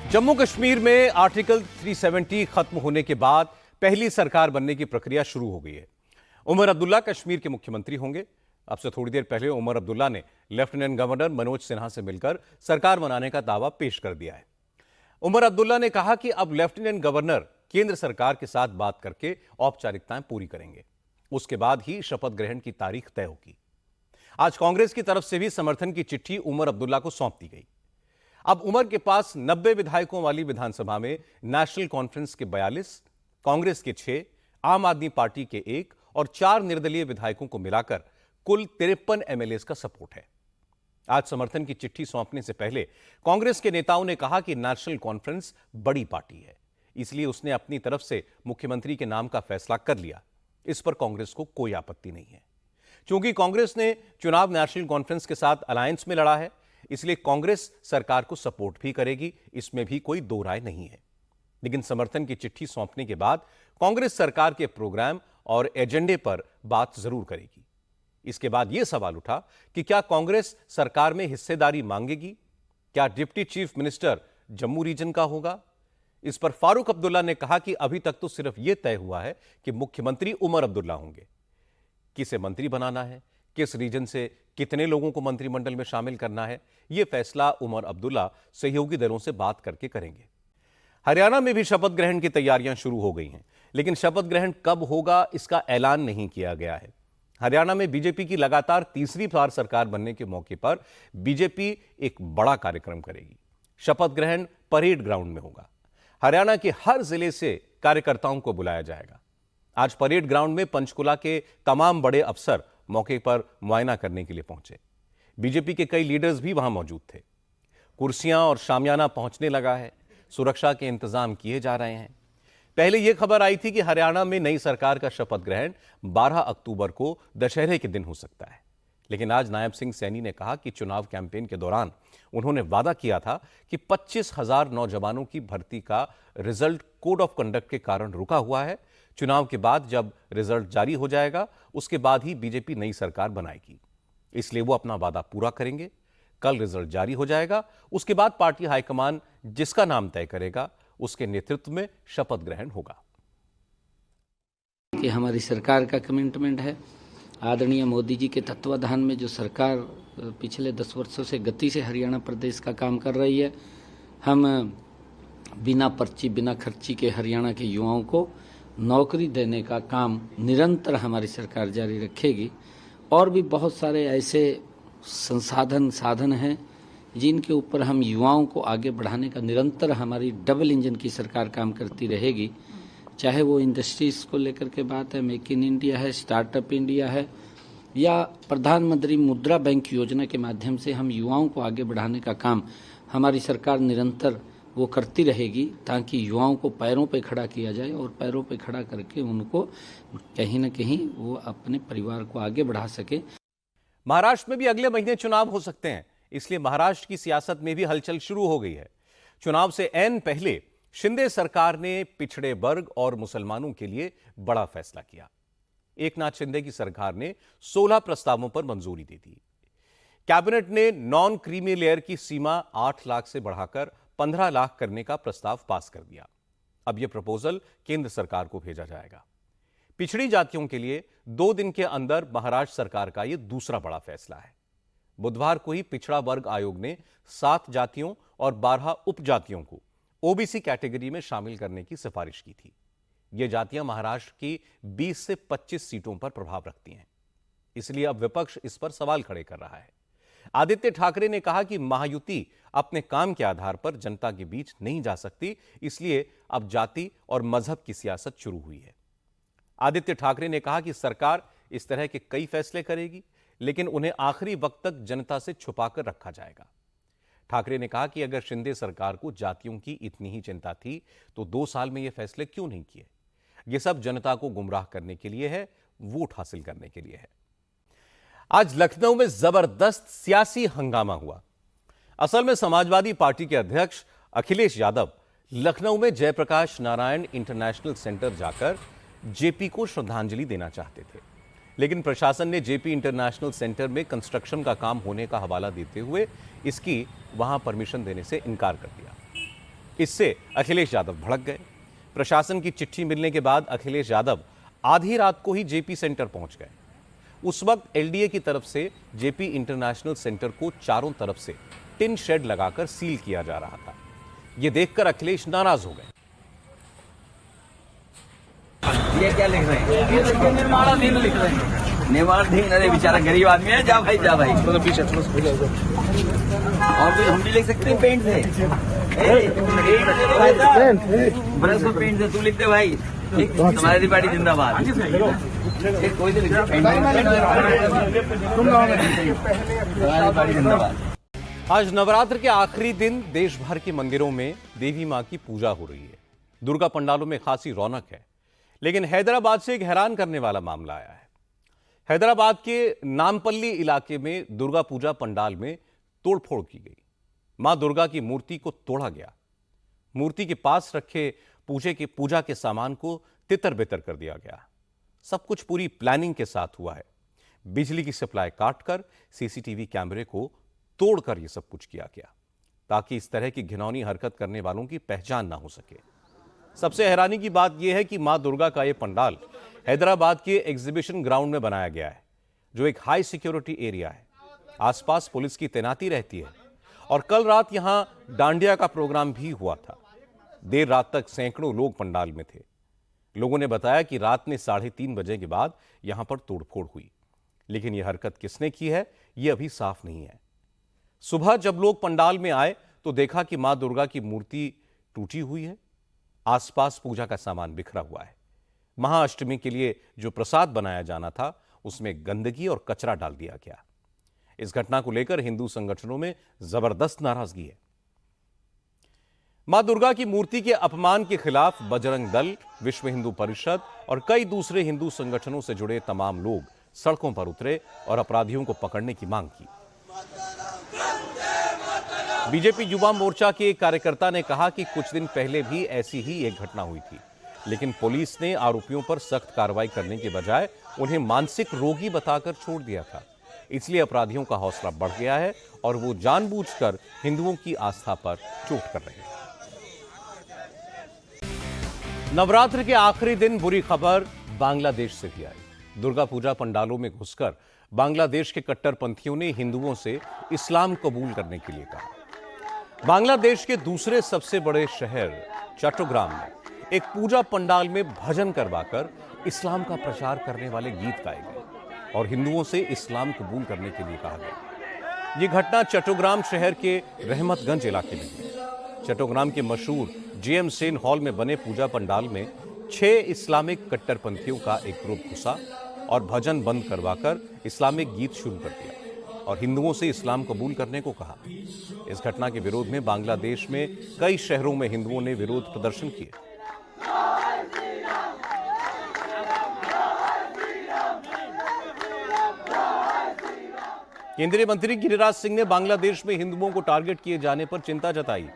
जम्मू कश्मीर में आर्टिकल 370 खत्म होने के बाद पहली सरकार बनने की प्रक्रिया शुरू हो गई है। उमर अब्दुल्ला कश्मीर के मुख्यमंत्री होंगे। अब से थोड़ी देर पहले उमर अब्दुल्ला ने लेफ्टिनेंट गवर्नर मनोज सिन्हा से मिलकर सरकार बनाने का दावा पेश कर दिया है। उमर अब्दुल्ला ने कहा कि अब लेफ्टिनेंट गवर्नर केंद्र सरकार के साथ बात करके औपचारिकताएं पूरी करेंगे, उसके बाद ही शपथ ग्रहण की तारीख तय होगी। आज कांग्रेस की तरफ से भी समर्थन की चिट्ठी उमर अब्दुल्ला को सौंप दी गई। अब उमर के पास 90 विधायकों वाली विधानसभा में नेशनल कॉन्फ्रेंस के 42, कांग्रेस के 6, आम आदमी पार्टी के 1 और 4 निर्दलीय विधायकों को मिलाकर कुल 53 एमएलए का सपोर्ट है। आज समर्थन की चिट्ठी सौंपने से पहले कांग्रेस के नेताओं ने कहा कि नेशनल कॉन्फ्रेंस बड़ी पार्टी है, इसलिए उसने अपनी तरफ से मुख्यमंत्री के नाम का फैसला कर लिया। इस पर कांग्रेस को कोई आपत्ति नहीं है। क्योंकि कांग्रेस ने चुनाव नेशनल कॉन्फ्रेंस के साथ अलायंस में लड़ा है, इसलिए कांग्रेस सरकार को सपोर्ट भी करेगी, इसमें भी कोई दो राय नहीं है। लेकिन समर्थन की चिट्ठी सौंपने के बाद कांग्रेस सरकार के प्रोग्राम और एजेंडे पर बात जरूर करेगी। इसके बाद यह सवाल उठा कि क्या कांग्रेस सरकार में हिस्सेदारी मांगेगी? क्या deputy chief minister Jammu region का होगा? इस पर फारूक अब्दुल्ला ने कहा कि अभी तक तो सिर्फ यह तय हुआ है कि मुख्यमंत्री उमर अब्दुल्ला होंगे। किसे मंत्री बनाना है, किस रीजन से कितने लोगों को मंत्रिमंडल में शामिल करना है, यह फैसला उमर अब्दुल्ला सहयोगी दलों से बात करके करेंगे। हरियाणा में भी शपथ ग्रहण की तैयारियां शुरू हो गई हैं, लेकिन शपथ ग्रहण कब होगा इसका ऐलान नहीं किया गया है। हरियाणा में बीजेपी की लगातार तीसरी बार सरकार बनने के मौके पर बीजेपी एक बड़ा कार्यक्रम करेगी। शपथ ग्रहण परेड ग्राउंड में होगा। हरियाणा के हर जिले से कार्यकर्ताओं को बुलाया जाएगा। आज परेड ग्राउंड में पंचकुला के तमाम बड़े अफसर मौके पर मुआयना करने के लिए पहुंचे। बीजेपी के कई लीडर्स भी वहां मौजूद थे। कुर्सियां और शामियाना पहुंचने लगा है। सुरक्षा के इंतजाम किए जा रहे हैं। पहले यह खबर आई थी कि हरियाणा में नई सरकार का शपथ ग्रहण 12 अक्टूबर को दशहरे के दिन हो सकता है, लेकिन आज नायब सिंह सैनी ने कहा कि चुनाव कैंपेन के दौरान उन्होंने वादा किया था कि 25,000 नौजवानों की भर्ती का रिजल्ट कोड ऑफ कंडक्ट के कारण रुका हुआ है। चुनाव के बाद जब रिजल्ट जारी हो जाएगा, उसके बाद ही बीजेपी नई सरकार बनाएगी, इसलिए वो अपना वादा पूरा करेंगे। कल रिजल्ट जारी हो जाएगा, उसके बाद पार्टी हाईकमान जिसका नाम तय करेगा उसके नेतृत्व में शपथ ग्रहण होगा। कि हमारी सरकार का कमिटमेंट है, आदरणीय मोदी जी के तत्वाधान में जो सरकार पिछले 10 वर्षों से गति से हरियाणा प्रदेश का काम कर रही है, हम बिना पर्ची बिना खर्ची के हरियाणा के युवाओं को नौकरी देने का काम निरंतर हमारी सरकार जारी रखेगी। और भी बहुत सारे ऐसे साधन हैं जिनके ऊपर हम युवाओं को आगे बढ़ाने का निरंतर हमारी डबल इंजन की सरकार काम करती रहेगी। चाहे वो इंडस्ट्रीज को लेकर के बात है, मेक इन इंडिया है, स्टार्टअप इंडिया है, या प्रधानमंत्री मुद्रा बैंक योजना के माध्यम से हम युवाओं को आगे बढ़ाने का काम हमारी सरकार निरंतर वो करती रहेगी, ताकि युवाओं को पैरों पे खड़ा किया जाए और पैरों पे खड़ा करके उनको कहीं ना कहीं वो अपने परिवार को आगे बढ़ा सके। महाराष्ट्र में भी अगले महीने चुनाव हो सकते हैं, इसलिए महाराष्ट्र की सियासत में भी हलचल शुरू हो गई है। चुनाव से ऐन पहले शिंदे सरकार ने पिछड़े वर्ग और मुसलमानों के लिए बड़ा फैसला किया। एकनाथ शिंदे की सरकार ने 16 प्रस्तावों पर मंजूरी दे दी। कैबिनेट ने नॉन क्रीमी लेयर की सीमा 8 लाख से बढ़ाकर 15 लाख करने का प्रस्ताव पास कर दिया। अब यह प्रपोजल केंद्र सरकार को भेजा जाएगा। पिछड़ी जातियों के लिए 2 दिन के अंदर महाराष्ट्र सरकार का यह दूसरा बड़ा फैसला है। बुधवार को ही पिछड़ा वर्ग आयोग ने 7 जातियों और 12 उपजातियों को ओबीसी कैटेगरी में शामिल करने की सिफारिश की थी। ये जातियां महाराष्ट्र की 20 से 25 सीटों पर प्रभाव रखती हैं, इसलिए अब विपक्ष इस पर सवाल खड़े कर रहा है। आदित्य ठाकरे ने कहा कि महायुति अपने काम के आधार पर जनता के बीच नहीं जा सकती, इसलिए अब जाति और मजहब की सियासत शुरू हुई है। आदित्य ठाकरे ने कहा कि सरकार इस तरह के कई फैसले करेगी, लेकिन उन्हें आखिरी वक्त तक जनता से छुपाकर रखा जाएगा। ठाकरे ने कहा कि अगर शिंदे सरकार को जातियों की इतनी ही चिंता थी तो 2 साल में यह फैसले क्यों नहीं किए। यह सब जनता को गुमराह करने के लिए है, वोट हासिल करने के लिए है। आज लखनऊ में जबरदस्त सियासी हंगामा हुआ। असल में समाजवादी पार्टी के अध्यक्ष अखिलेश यादव लखनऊ में जयप्रकाश नारायण इंटरनेशनल सेंटर जाकर जेपी को श्रद्धांजलि देना चाहते थे, लेकिन प्रशासन ने जेपी इंटरनेशनल सेंटर में कंस्ट्रक्शन का काम होने का हवाला देते हुए इसकी वहां परमिशन देने से इनकार कर दिया। इससे अखिलेश यादव भड़क गए। प्रशासन की चिट्ठी मिलने के बाद अखिलेश यादव आधी रात को ही जेपी सेंटर पहुंच गए। उस वक्त एलडीए की तरफ से जेपी इंटरनेशनल सेंटर को चारों तरफ से टिन शेड लगाकर सील किया जा रहा था। यह देखकर अखिलेश नाराज हो गए। ये क्या लिख रहे हैं? ये देखिए निर्माणाधीन लिख रहे हैं। निर्माणाधीन, अरे बेचारा गरीब आदमी है। जा भाई, जा भाई। थोड़ा पीछे, और भी हम भी लिख सकते हैं पेंट से। ब्रश और पेंट से तू लिख दे भाई। समाजवादी पार्टी जिंदाबाद। कोई तो लिख दे पेंट समाजवादी पार्टी जिंदाबाद। आज नवरात्र के आखिरी दिन देश भर के मंदिरों में देवी मां की पूजा हो रही है। दुर्गा पंडालों में खासी रौनक है। लेकिन हैदराबाद से एक हैरान करने वाला मामला आया है। हैदराबाद के नामपल्ली इलाके में दुर्गा पूजा पंडाल में तोड़फोड़ की गई। मां दुर्गा की मूर्ति को तोड़ा गया। मूर्ति के पास रखे पूजा के सामान को तितर बितर कर दिया गया। सब कुछ पूरी प्लानिंग के साथ हुआ है। बिजली की सप्लाई काटकर सीसीटीवी कैमरे को तोड़कर यह सब कुछ किया गया ताकि इस तरह की घिनौनी हरकत करने वालों की पहचान ना हो सके। सबसे हैरानी की बात यह है कि मां दुर्गा का यह पंडाल हैदराबाद के एग्जीबिशन ग्राउंड में बनाया गया है, जो एक हाई सिक्योरिटी एरिया है। आसपास पुलिस की तैनाती रहती है और कल रात यहां डांडिया का प्रोग्राम भी हुआ था। देर रात तक सैकड़ों लोग पंडाल में थे। लोगों ने बताया कि रात में 3:30 बजे के बाद यहां पर तोड़फोड़ हुई, लेकिन यह हरकत किसने की है यह अभी साफ नहीं है। सुबह जब लोग पंडाल में आए तो देखा कि मां दुर्गा की मूर्ति टूटी हुई है। आसपास पूजा का सामान बिखरा हुआ है। महाअष्टमी के लिए जो प्रसाद बनाया जाना था उसमें गंदगी और कचरा डाल दिया गया। इस घटना को लेकर हिंदू संगठनों में जबरदस्त नाराजगी है। मां दुर्गा की मूर्ति के अपमान के खिलाफ बजरंग दल, विश्व हिंदू परिषद और कई दूसरे हिंदू संगठनों से जुड़े तमाम लोग सड़कों पर उतरे और अपराधियों को पकड़ने की मांग की। बीजेपी युवा मोर्चा के एक कार्यकर्ता ने कहा कि कुछ दिन पहले भी ऐसी ही एक घटना हुई थी, लेकिन पुलिस ने आरोपियों पर सख्त कार्रवाई करने के बजाय उन्हें मानसिक रोगी बताकर छोड़ दिया था। इसलिए अपराधियों का हौसला बढ़ गया है और वो जानबूझकर हिंदुओं की आस्था पर चोट कर रहे हैं। नवरात्र के आखिरी दिन बुरी खबर बांग्लादेश से भी आई। दुर्गा पूजा पंडालों में घुसकर बांग्लादेश के कट्टरपंथियों ने हिंदुओं से इस्लाम कबूल करने के लिए कहा। बांग्लादेश के दूसरे सबसे बड़े शहर चट्टग्राम में एक पूजा पंडाल में भजन करवाकर इस्लाम का प्रचार करने वाले गीत गाए गए और हिंदुओं से इस्लाम कबूल करने के लिए कहा गया। यह घटना चट्टग्राम शहर के रहमतगंज इलाके में हुई। चट्टग्राम के मशहूर जेएम सेन हॉल में बने पूजा पंडाल में 6 इस्लामिक कट्टरपंथियों का एक ग्रुप घुसा और भजन बंद करवाकर इस्लामिक गीत शुरू कर दिया और हिंदुओं से इस्लाम कबूल करने को कहा। इस घटना के विरोध में बांग्लादेश में कई शहरों में हिंदुओं ने विरोध प्रदर्शन किए। केंद्रीय मंत्री गिरिराज सिंह ने बांग्लादेश में हिंदुओं को टारगेट किए जाने पर चिंता जताई।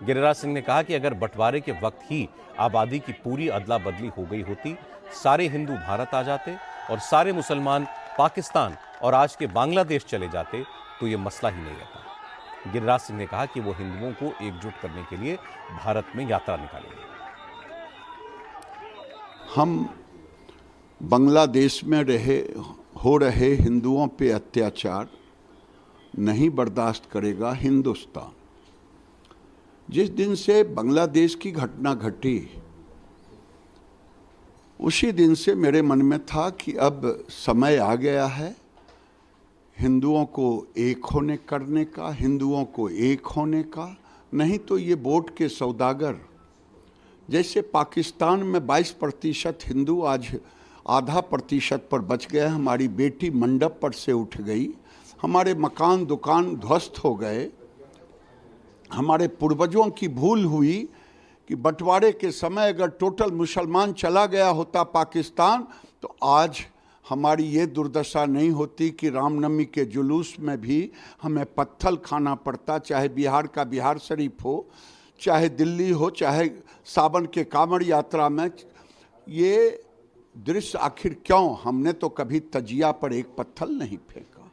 गिरिराज सिंह ने कहा कि अगर बंटवारे के वक्त ही आबादी की पूरी अदला बदली हो गई होती, सारे हिंदू भारत आ जाते और सारे मुसलमान पाकिस्तान और आज के बांग्लादेश चले जाते तो यह मसला ही नहीं रहता। गिरिराज सिंह ने कहा कि वो हिंदुओं को एकजुट करने के लिए भारत में यात्रा निकालेंगे। हम बांग्लादेश में हो रहे हिंदुओं पे अत्याचार नहीं बर्दाश्त करेगा हिंदुस्तान। जिस दिन से बांग्लादेश की घटना घटी उसी दिन से मेरे मन में था कि अब समय आ गया है हिंदुओं को एक होने करने का, हिंदुओं को एक होने का। नहीं तो ये वोट के सौदागर, जैसे पाकिस्तान में 22% हिंदू आज आधा प्रतिशत पर बच गए। हमारी बेटी मंडप पर से उठ गई, हमारे मकान दुकान ध्वस्त हो गए। हमारे पूर्वजों की भूल हुई कि बंटवारे के समय अगर टोटल मुसलमान चला गया होता पाकिस्तान तो आज हमारी ये दुर्दशा नहीं होती कि रामनवमी के जुलूस में भी हमें पत्थल खाना पड़ता, चाहे बिहार का बिहार शरीफ हो, चाहे दिल्ली हो, चाहे सावन के कांवड़ यात्रा में। ये दृश्य आखिर क्यों? हमने तो कभी तजिया पर एक पत्थर नहीं फेंका।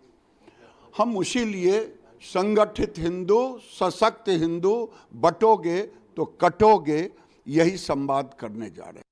हम उसी लिए संगठित हिंदू, सशक्त हिंदू, बटोगे तो कटोगे, यही संवाद करने जा रहे हैं।